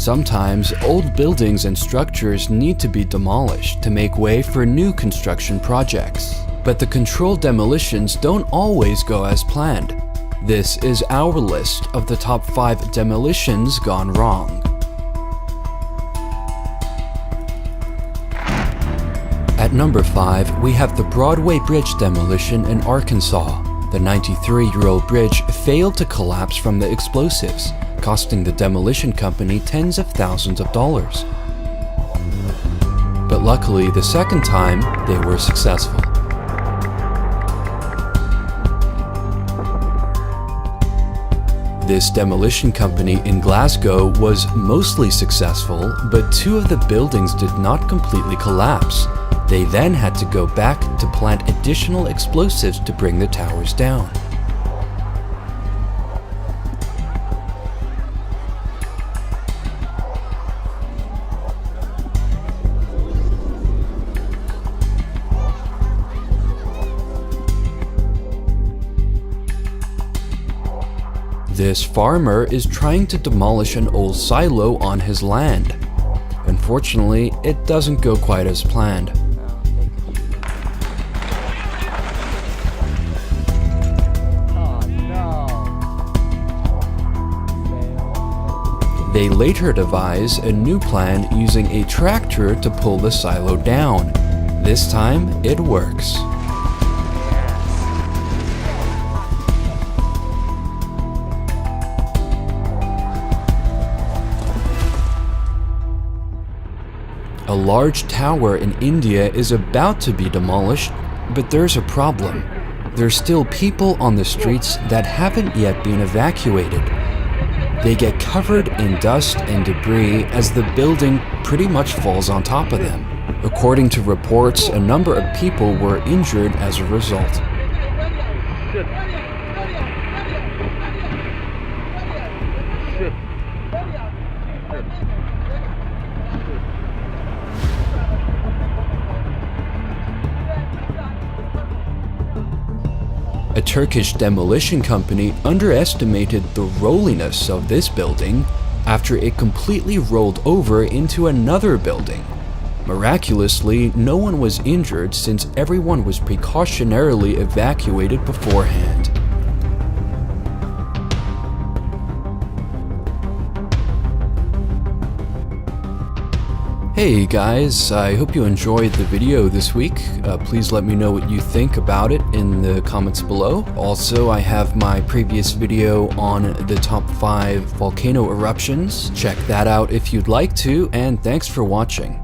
Sometimes old buildings and structures need to be demolished to make way for new construction projects. But the controlled demolitions don't always go as planned. This is our list of the top 5 demolitions gone wrong. At number 5, we have the Broadway Bridge demolition in Arkansas. The 93-year-old bridge failed to collapse from the explosives, costing the demolition company tens of thousands of dollars. But luckily, the second time, they were successful. This demolition company in Glasgow was mostly successful, but 2 of the buildings did not completely collapse. They then had to go back to plant additional explosives to bring the towers down. This farmer is trying to demolish an old silo on his land. Unfortunately, it doesn't go quite as planned. They later devise a new plan using a tractor to pull the silo down. This time, it works. A large tower in India is about to be demolished, but there's a problem. There's still people on the streets that haven't yet been evacuated. They get covered in dust and debris as the building pretty much falls on top of them. According to reports, a number of people were injured as a result. A Turkish demolition company underestimated the rolliness of this building after it completely rolled over into another building. Miraculously, no one was injured since everyone was precautionarily evacuated beforehand. Hey guys, I hope you enjoyed the video this week. Please let me know what you think about it in the comments below. Also, I have my previous video on the top 5 volcano eruptions. Check that out if you'd like to, and thanks for watching.